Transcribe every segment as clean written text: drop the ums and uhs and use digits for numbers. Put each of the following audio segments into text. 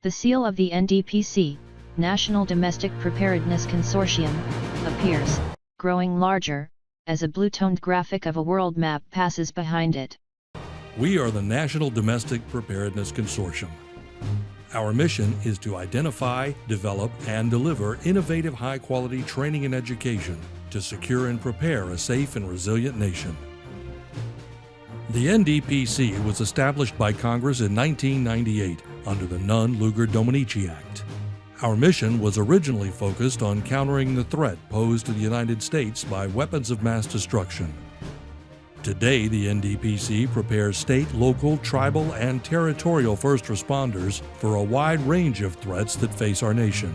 The seal of the NDPC, National Domestic Preparedness Consortium, appears, growing larger, as a blue-toned graphic of a world map passes behind it. We are the National Domestic Preparedness Consortium. Our mission is to identify, develop, and deliver innovative high-quality training and education to secure and prepare a safe and resilient nation. The NDPC was established by Congress in 1998 under the Nunn-Lugar-Dominici Act. Our mission was originally focused on countering the threat posed to the United States by weapons of mass destruction. Today, the NDPC prepares state, local, tribal, and territorial first responders for a wide range of threats that face our nation.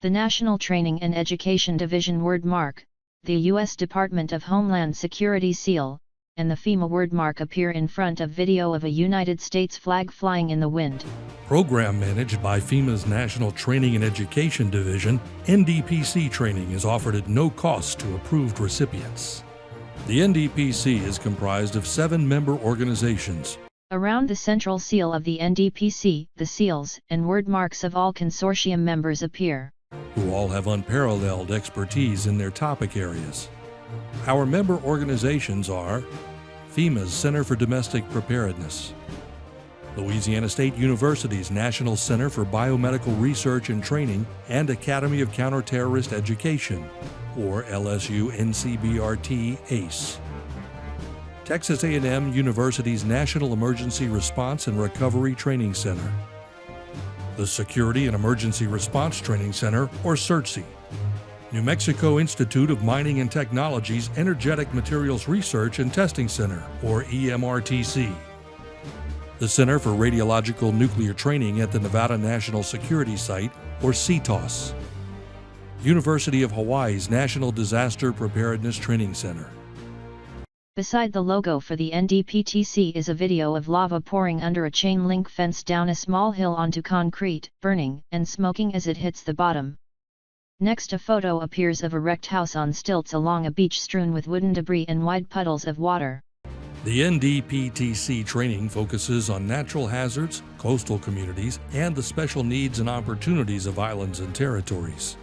The National Training and Education Division wordmark, the U.S. Department of Homeland Security seal, and the FEMA wordmark appear in front of video of a United States flag flying in the wind. Program managed by FEMA's National Training and Education Division, NDPC training is offered at no cost to approved recipients. The NDPC is comprised of 7 member organizations. Around the central seal of the NDPC, the seals and wordmarks of all consortium members appear, who all have unparalleled expertise in their topic areas. Our member organizations are FEMA's Center for Domestic Preparedness, Louisiana State University's National Center for Biomedical Research and Training and Academy of Counterterrorist Education, or LSU NCBRT ACE. Texas A&M University's National Emergency Response and Recovery Training Center. The Security and Emergency Response Training Center, or CERTC. New Mexico Institute of Mining and Technology's Energetic Materials Research and Testing Center, or EMRTC. The Center for Radiological Nuclear Training at the Nevada National Security Site, or CTOS. University of Hawaii's National Disaster Preparedness Training Center. Beside the logo for the NDPTC is a video of lava pouring under a chain link fence down a small hill onto concrete, burning and smoking as it hits the bottom. Next, a photo appears of a wrecked house on stilts along a beach strewn with wooden debris and wide puddles of water. The NDPTC training focuses on natural hazards, coastal communities, and the special needs and opportunities of islands and territories.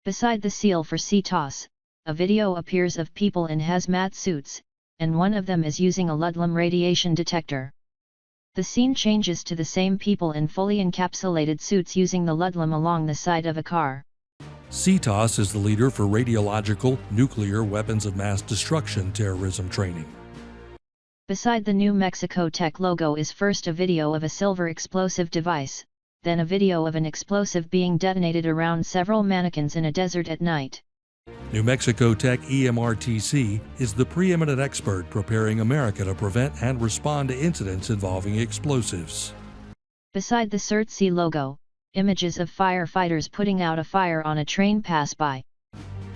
Beside the seal for CTOS, a video appears of people in hazmat suits, and one of them is using a Ludlam radiation detector. The scene changes to the same people in fully encapsulated suits using the Ludlam along the side of a car. CTOS is the leader for radiological, nuclear weapons of mass destruction terrorism training. Beside the New Mexico Tech logo is first a video of a silver explosive device, then a video of an explosive being detonated around several mannequins in a desert at night. New Mexico Tech EMRTC is the preeminent expert preparing America to prevent and respond to incidents involving explosives. Beside the CERTC logo, images of firefighters putting out a fire on a train pass by.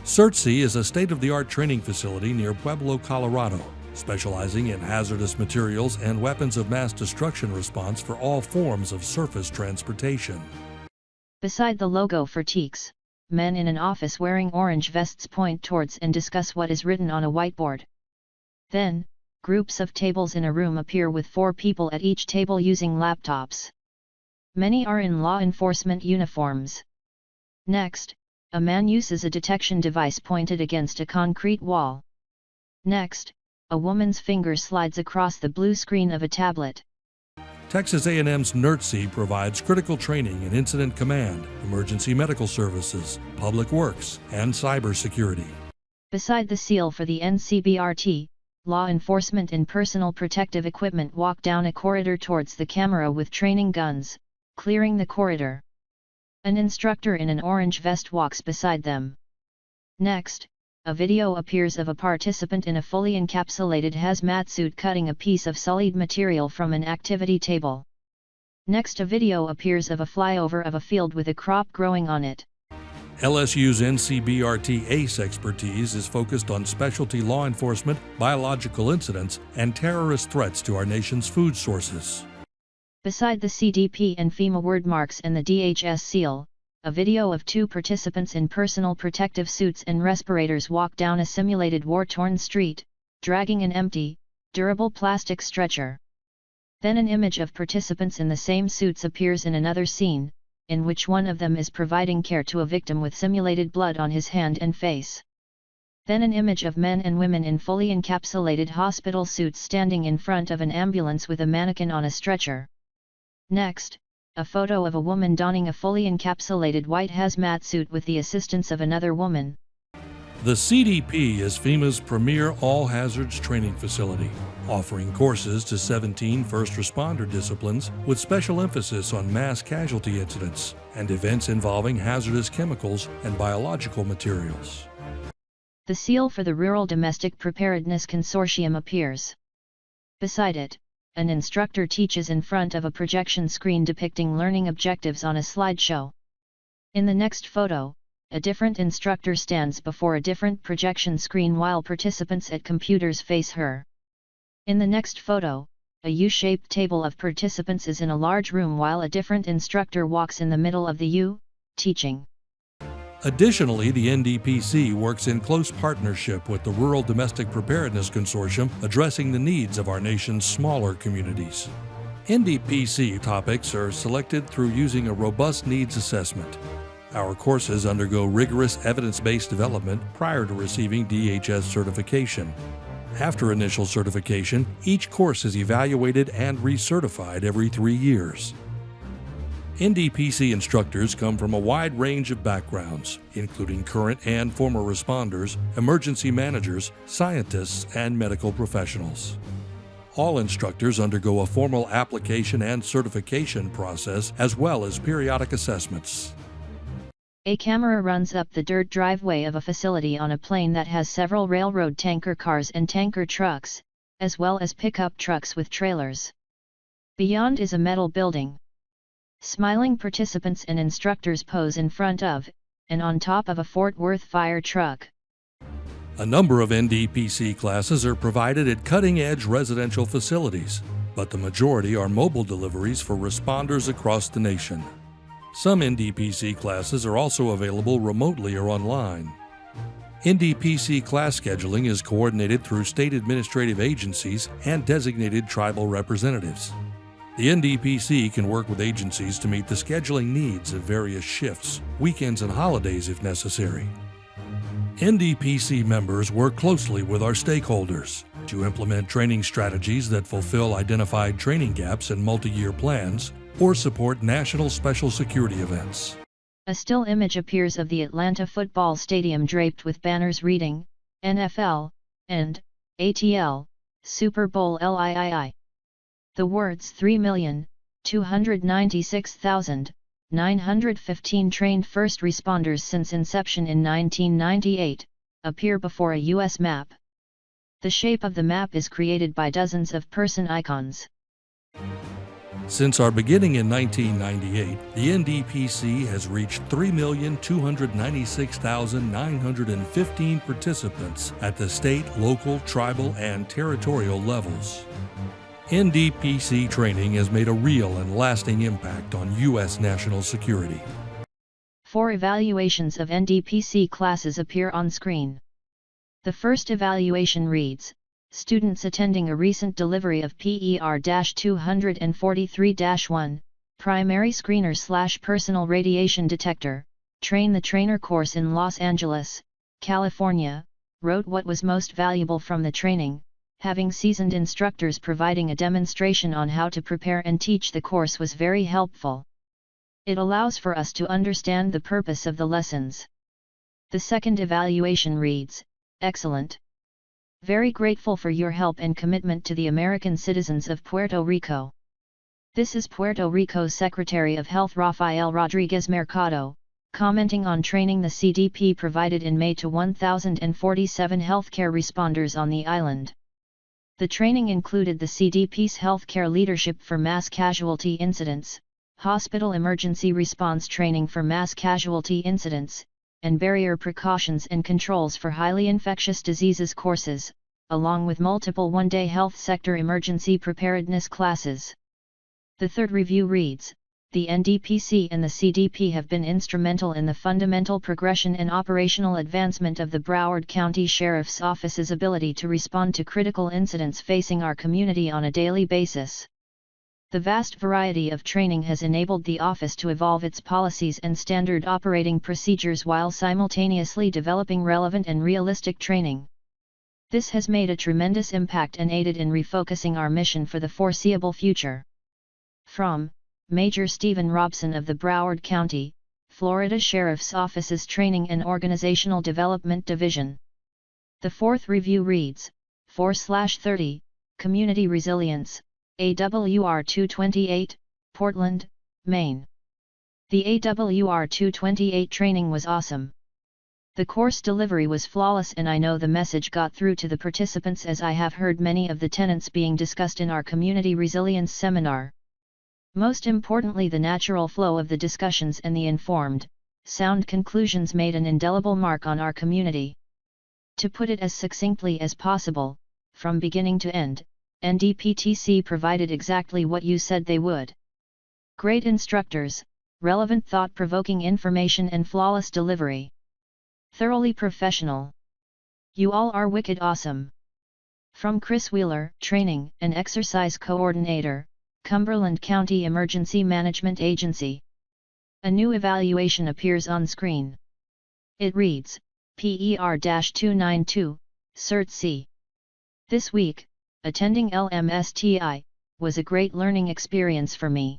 CERTC is a state-of-the-art training facility near Pueblo, Colorado, specializing in hazardous materials and weapons of mass destruction response for all forms of surface transportation. Beside the logo for TEEX, men in an office wearing orange vests point towards and discuss what is written on a whiteboard. Then, groups of tables in a room appear with 4 people at each table using laptops. Many are in law enforcement uniforms. Next, a man uses a detection device pointed against a concrete wall. Next, a woman's finger slides across the blue screen of a tablet. Texas A&M's NERTC provides critical training in incident command, emergency medical services, public works, and cybersecurity. Beside the seal for the NCBRT, law enforcement in personal protective equipment walk down a corridor towards the camera with training guns, clearing the corridor. An instructor in an orange vest walks beside them. Next, a video appears of a participant in a fully encapsulated hazmat suit cutting a piece of sullied material from an activity table. Next, a video appears of a flyover of a field with a crop growing on it. LSU's NCBRT ACE expertise is focused on specialty law enforcement, biological incidents, and terrorist threats to our nation's food sources. Beside the CDP and FEMA wordmarks and the DHS seal, a video of 2 participants in personal protective suits and respirators walk down a simulated war-torn street, dragging an empty, durable plastic stretcher. Then an image of participants in the same suits appears in another scene, in which one of them is providing care to a victim with simulated blood on his hand and face. Then an image of men and women in fully encapsulated hospital suits standing in front of an ambulance with a mannequin on a stretcher. Next, a photo of a woman donning a fully encapsulated white hazmat suit with the assistance of another woman. The CDP is FEMA's premier all-hazards training facility, offering courses to 17 first responder disciplines with special emphasis on mass casualty incidents and events involving hazardous chemicals and biological materials. The seal for the Rural Domestic Preparedness Consortium appears. Beside it, an instructor teaches in front of a projection screen depicting learning objectives on a slideshow. In the next photo, a different instructor stands before a different projection screen while participants at computers face her. In the next photo, a U-shaped table of participants is in a large room while a different instructor walks in the middle of the U, teaching. Additionally, the NDPC works in close partnership with the Rural Domestic Preparedness Consortium, addressing the needs of our nation's smaller communities. NDPC topics are selected through using a robust needs assessment. Our courses undergo rigorous evidence-based development prior to receiving DHS certification. After initial certification, each course is evaluated and recertified every 3 years. NDPC instructors come from a wide range of backgrounds, including current and former responders, emergency managers, scientists, and medical professionals. All instructors undergo a formal application and certification process as well as periodic assessments. A camera runs up the dirt driveway of a facility on a plane that has several railroad tanker cars and tanker trucks, as well as pickup trucks with trailers. Beyond is a metal building. Smiling participants and instructors pose in front of, and on top of a Fort Worth fire truck. A number of NDPC classes are provided at cutting-edge residential facilities, but the majority are mobile deliveries for responders across the nation. Some NDPC classes are also available remotely or online. NDPC class scheduling is coordinated through state administrative agencies and designated tribal representatives. The NDPC can work with agencies to meet the scheduling needs of various shifts, weekends, and holidays if necessary. NDPC members work closely with our stakeholders to implement training strategies that fulfill identified training gaps in multi-year plans or support national special security events. A still image appears of the Atlanta football stadium draped with banners reading, NFL, and ATL, Super Bowl LIII. The words 3,296,915 trained first responders since inception in 1998 appear before a U.S. map. The shape of the map is created by dozens of person icons. Since our beginning in 1998, the NDPC has reached 3,296,915 participants at the state, local, tribal, and territorial levels. NDPC training has made a real and lasting impact on U.S. national security. 4 evaluations of NDPC classes appear on screen. The first evaluation reads, students attending a recent delivery of PER-243-1, Primary Screener/Personal Radiation Detector, Train the Trainer course in Los Angeles, California, wrote what was most valuable from the training. Having seasoned instructors providing a demonstration on how to prepare and teach the course was very helpful. It allows for us to understand the purpose of the lessons. The second evaluation reads, excellent. Very grateful for your help and commitment to the American citizens of Puerto Rico. This is Puerto Rico's Secretary of Health Rafael Rodriguez Mercado, commenting on training the CDP provided in May to 1,047 healthcare responders on the island. The training included the CDP's healthcare leadership for mass casualty incidents, hospital emergency response training for mass casualty incidents, and barrier precautions and controls for highly infectious diseases courses, along with multiple one-day health sector emergency preparedness classes. The third review reads, the NDPC and the CDP have been instrumental in the fundamental progression and operational advancement of the Broward County Sheriff's Office's ability to respond to critical incidents facing our community on a daily basis. The vast variety of training has enabled the office to evolve its policies and standard operating procedures while simultaneously developing relevant and realistic training. This has made a tremendous impact and aided in refocusing our mission for the foreseeable future. From Major Stephen Robson of the Broward County, Florida Sheriff's Office's Training and Organizational Development Division. The fourth review reads, 4/30, Community Resilience, AWR 228, Portland, Maine. The AWR 228 training was awesome. The course delivery was flawless, and I know the message got through to the participants, as I have heard many of the tenets being discussed in our Community Resilience seminar. Most importantly, the natural flow of the discussions and the informed, sound conclusions made an indelible mark on our community. To put it as succinctly as possible, from beginning to end, NDPTC provided exactly what you said they would. Great instructors, relevant thought-provoking information and flawless delivery. Thoroughly professional. You all are wicked awesome. From Chris Wheeler, Training and Exercise Coordinator, Cumberland County Emergency Management Agency. A new evaluation appears on screen. It reads, PER-292, Cert C. This week, attending LMSTI was a great learning experience for me.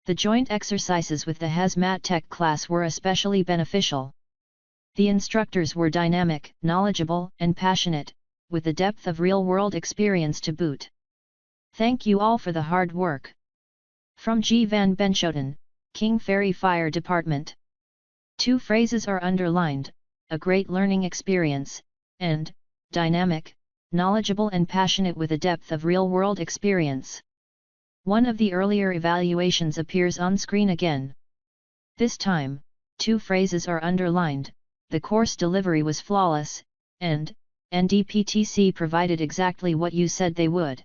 The joint exercises with the Hazmat Tech class were especially beneficial. The instructors were dynamic, knowledgeable, and passionate, with a depth of real-world experience to boot. Thank you all for the hard work. From G. Van Benschoten, King Ferry Fire Department. 2 phrases are underlined: a great learning experience, and dynamic, knowledgeable and passionate with a depth of real-world experience. One of the earlier evaluations appears on screen again. This time, 2 phrases are underlined: the course delivery was flawless, and NDPTC provided exactly what you said they would.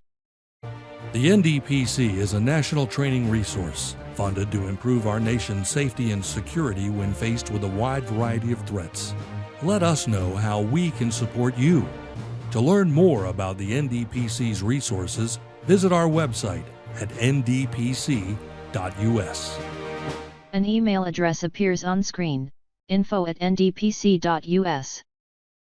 The NDPC is a national training resource funded to improve our nation's safety and security when faced with a wide variety of threats. Let us know how we can support you. To learn more about the NDPC's resources, visit our website at ndpc.us. An email address appears on screen: info@ndpc.us.